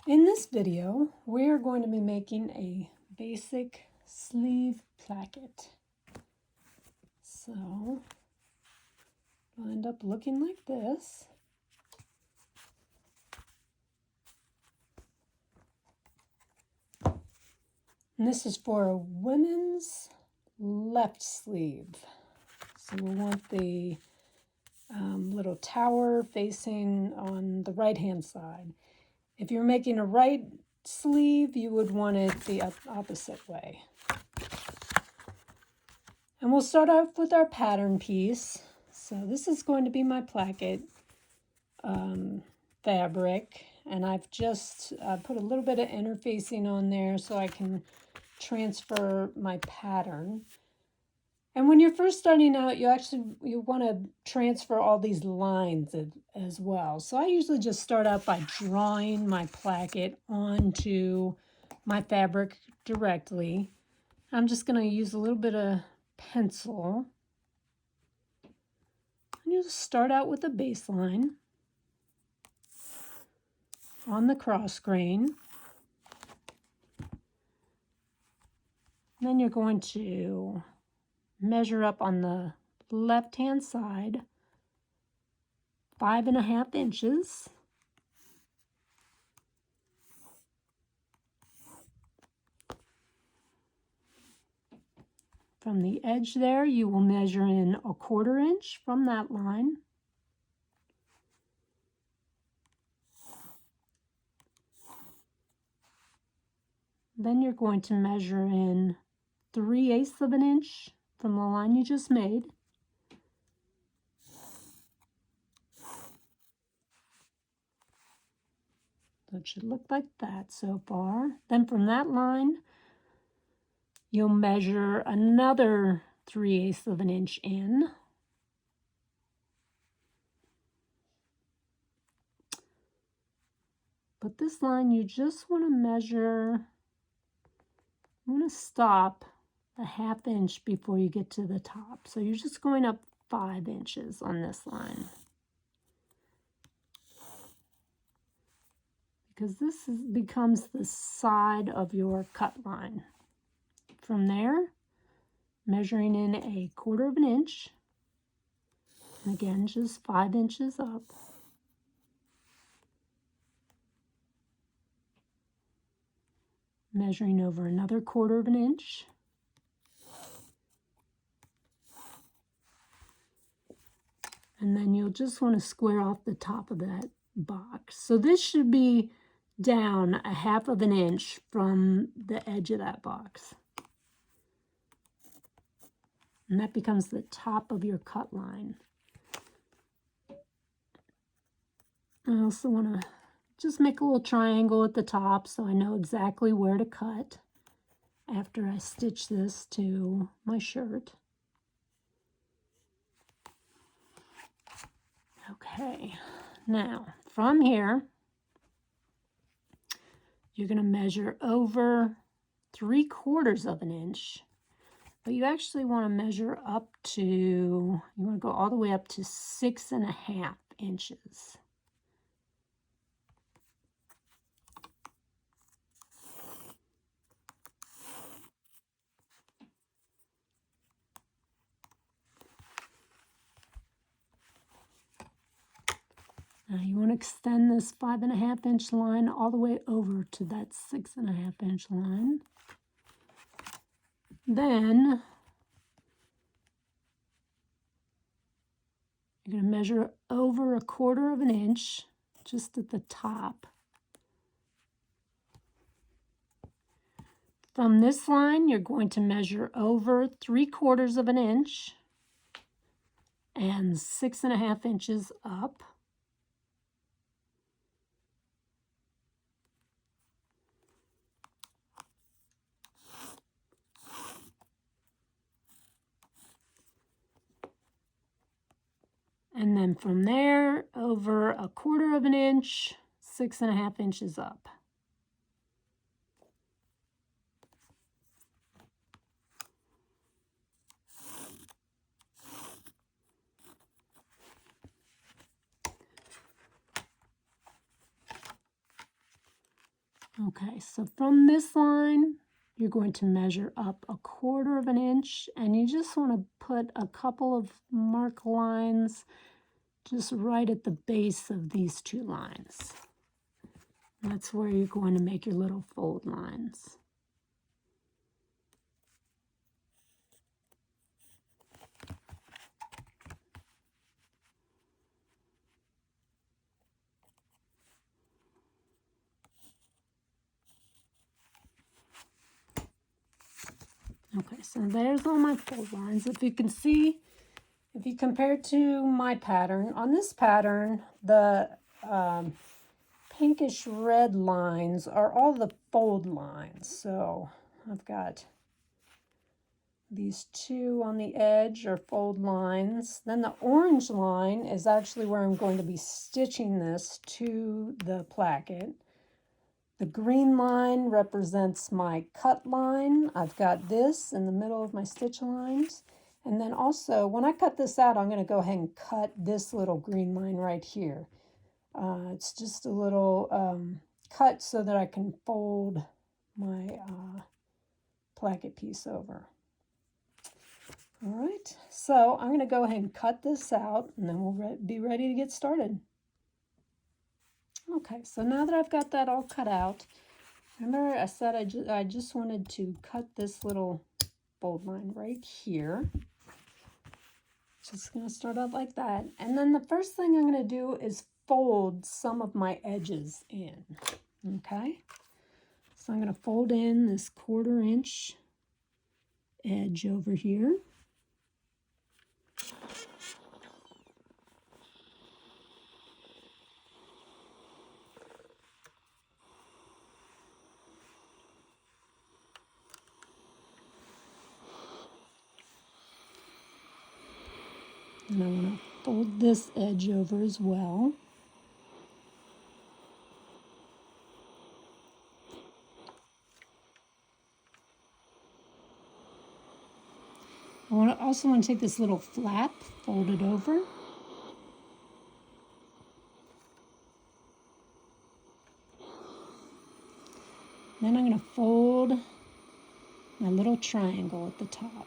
In this video, we're going to be making a basic sleeve placket. So, it'll end up looking like this. And this is for a women's left sleeve. So we'll want the little tower facing on the right-hand side. If you're making a right sleeve, you would want it the opposite way. And we'll start off with our pattern piece. So this is going to be my placket fabric, and I've just put a little bit of interfacing on there so I can transfer my pattern. And when you're first starting out, you want to transfer all these lines as well. So I usually just start out by drawing my placket onto my fabric directly. I'm just going to use a little bit of pencil. And you'll start out with a baseline on the cross grain. And then you're going to measure up on the left-hand side 5.5 inches. From the edge there, you will measure in 1/4 inch from that line. Then you're going to measure in 3/8 of an inch from the line you just made. So it should look like that so far. Then from that line, you'll measure another 3/8 of an inch in. But this line, you just want to measure, you want to stop a 1/2 inch before you get to the top. So you're just going up 5 inches on this line. Because this becomes the side of your cut line. From there, measuring in 1/4 of an inch, and again, just 5 inches up. Measuring over another 1/4 of an inch. And then you'll just want to square off the top of that box. So this should be down 1/2 of an inch from the edge of that box. And that becomes the top of your cut line. I also want to just make a little triangle at the top so I know exactly where to cut after I stitch this to my shirt. Okay, now from here, you're going to measure over 3/4 of an inch, but you actually want to measure up to, you want to go all the way up to 6.5 inches. Now you want to extend this 5.5 inch line all the way over to that 6.5 inch line. Then you're going to measure over 1/4 of an inch just at the top. From this line, you're going to measure over 3/4 of an inch and 6.5 inches up. And then from there, over 1/4 of an inch, 6.5 inches up. Okay, so from this line, you're going to measure up 1/4 of an inch, and you just want to put a couple of mark lines just right at the base of these two lines. That's where you're going to make your little fold lines. Okay, so there's all my fold lines. If you can see, if you compare to my pattern, on this pattern, the pinkish red lines are all the fold lines. So I've got these two on the edge are fold lines. Then the orange line is actually where I'm going to be stitching this to the placket. The green line represents my cut line. I've got this in the middle of my stitch lines. And then also, when I cut this out, I'm going to go ahead and cut this little green line right here. It's just a little cut so that I can fold my placket piece over. All right, so I'm going to go ahead and cut this out, and then we'll be ready to get started. Okay, so now that I've got that all cut out, remember I said I just wanted to cut this little fold line right here. Just going to start out like that. And then the first thing I'm going to do is fold some of my edges in. Okay, so I'm going to fold in this 1/4 inch edge over here. And I want to fold this edge over as well. I also want to take this little flap, fold it over. Then I'm going to fold my little triangle at the top.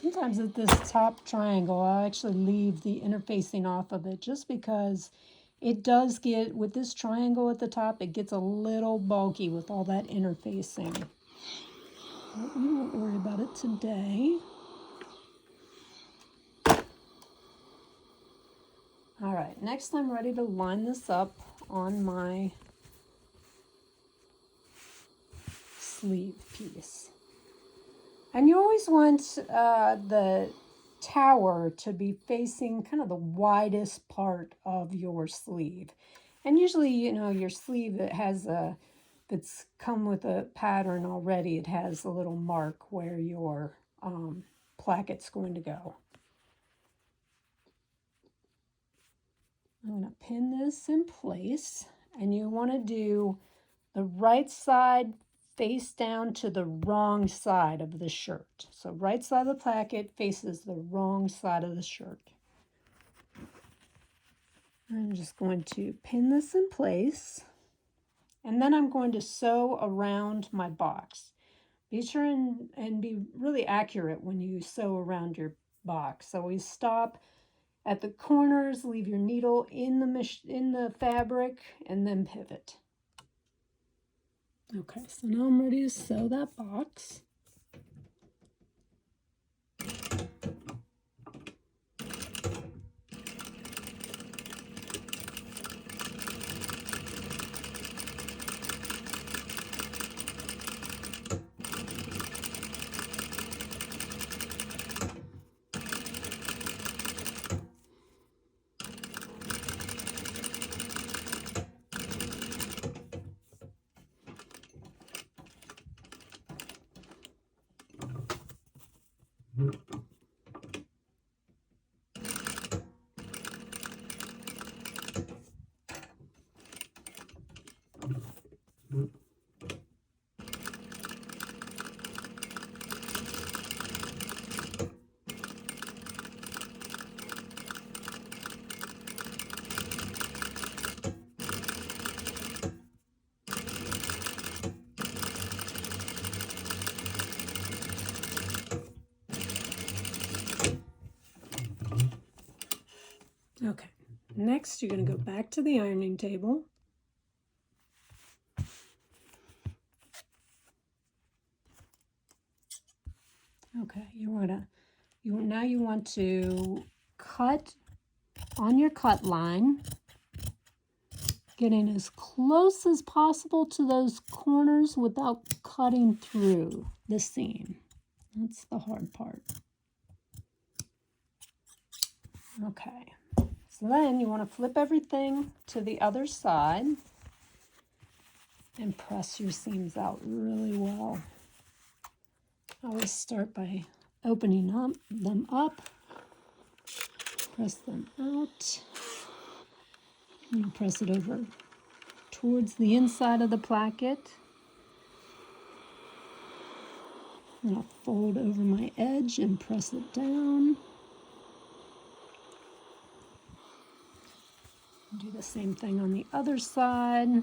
Sometimes at this top triangle, I actually leave the interfacing off of it just because it does get, with this triangle at the top, it gets a little bulky with all that interfacing. But we won't worry about it today. All right, next I'm ready to line this up on my sleeve piece. And you always want the tower to be facing kind of the widest part of your sleeve. And usually, you know, your sleeve that has a, that's come with a pattern already, it has a little mark where your placket's going to go. I'm going to pin this in place, and you want to do the right side face down to the wrong side of the shirt. So right side of the placket faces the wrong side of the shirt. I'm just going to pin this in place, and then I'm going to sew around my box. Be sure and be really accurate when you sew around your box. Always stop at the corners, leave your needle in the fabric, and then pivot. Okay, so now I'm ready to sew that box. Next, you're going to go back to the ironing table. Okay, now you want to cut on your cut line, getting as close as possible to those corners without cutting through the seam. That's the hard part. Okay, so then you want to flip everything to the other side and press your seams out really well. I always start by opening them up, press them out, and press it over towards the inside of the placket. And I'll fold over my edge and press it down. Do the same thing on the other side.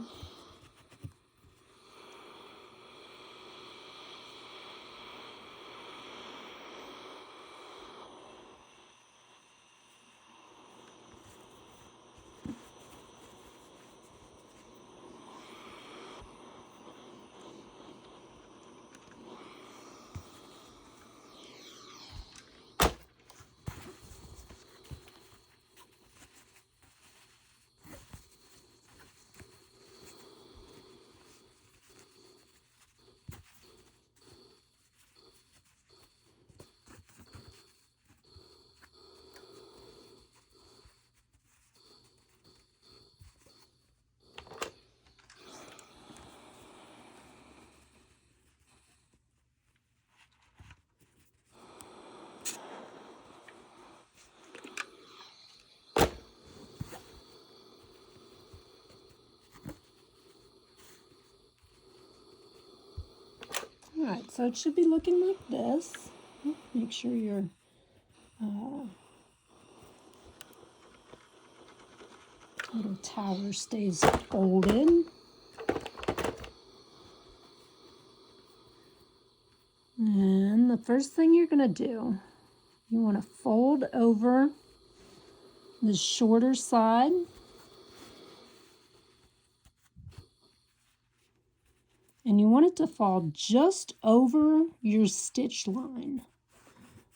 All right, so it should be looking like this. Make sure your little tower stays folded. And the first thing you're going to do, you want to fold over the shorter side. And you want it to fall just over your stitch line,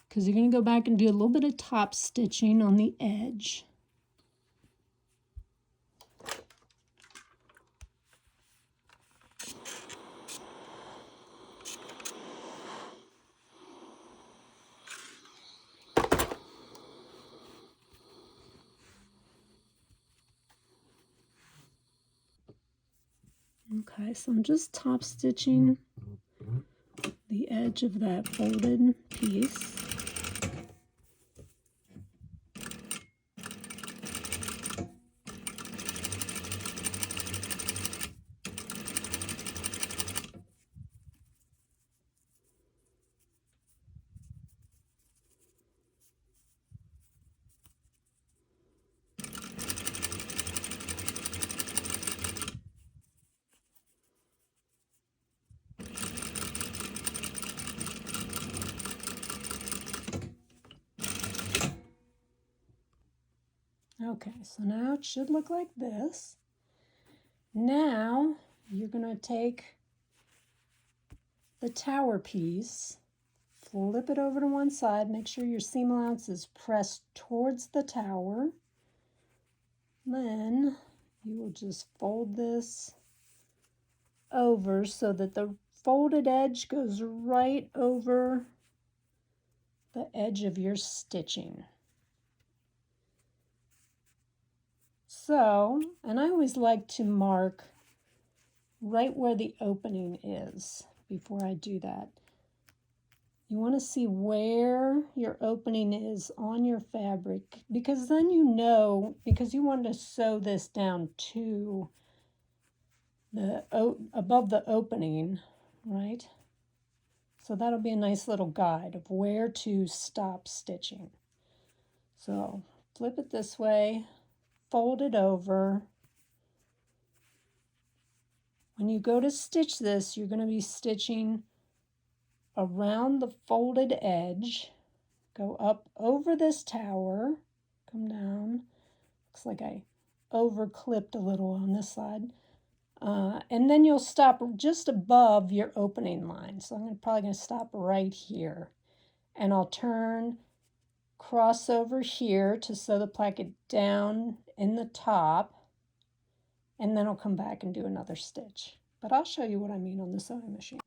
because you're going to go back and do a little bit of top stitching on the edge. Okay, so I'm just top stitching the edge of that folded piece. Okay, so now it should look like this. Now you're going to take the tower piece, flip it over to one side, make sure your seam allowance is pressed towards the tower. Then you will just fold this over so that the folded edge goes right over the edge of your stitching. So, and I always like to mark right where the opening is before I do that. You want to see where your opening is on your fabric, because then you know, because you want to sew this down to the above the opening, right? So that'll be a nice little guide of where to stop stitching. So flip it this way, fold it over. When you go to stitch this, you're going to be stitching around the folded edge, go up over this tower, come down, Looks like I over clipped a little on this side. And then you'll stop just above your opening line. So I'm probably going to stop right here. And I'll turn, cross over here to sew the placket down in the top. And then I'll come back and do another stitch. But I'll show you what I mean on the sewing machine.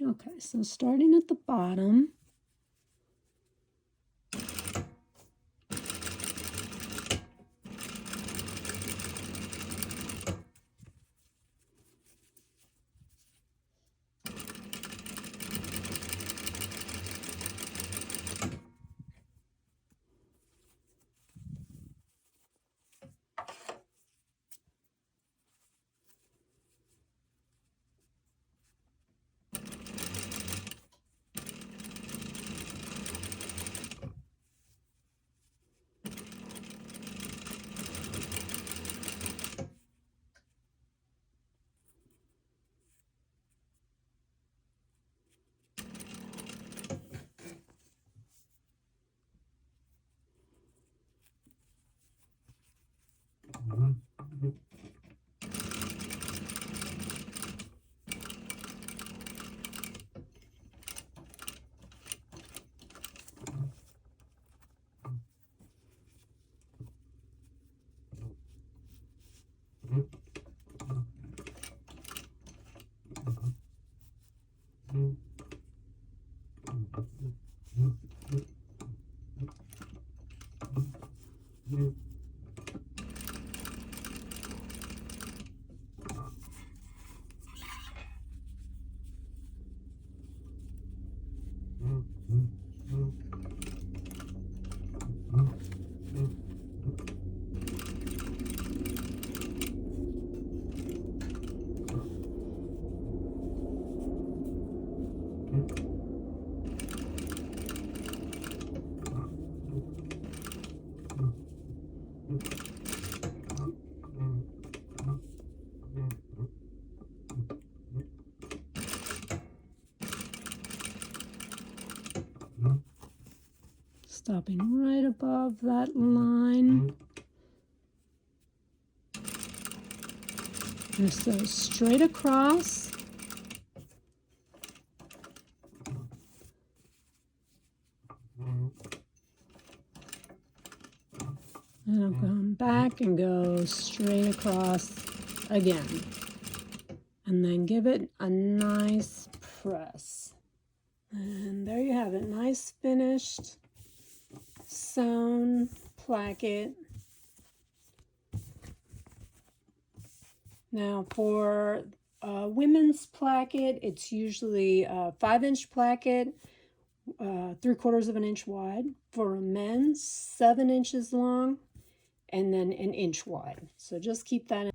Okay, so starting at the bottom, stopping right above that line. And sew straight across. And I'll come back and go straight across again. And then give it a nice press. And there you have it, nice finished sewn placket. Now for a women's placket, it's usually a 5-inch placket, 3/4 of an inch wide. For a men's, 7 inches long, and then an inch wide. So just keep that in.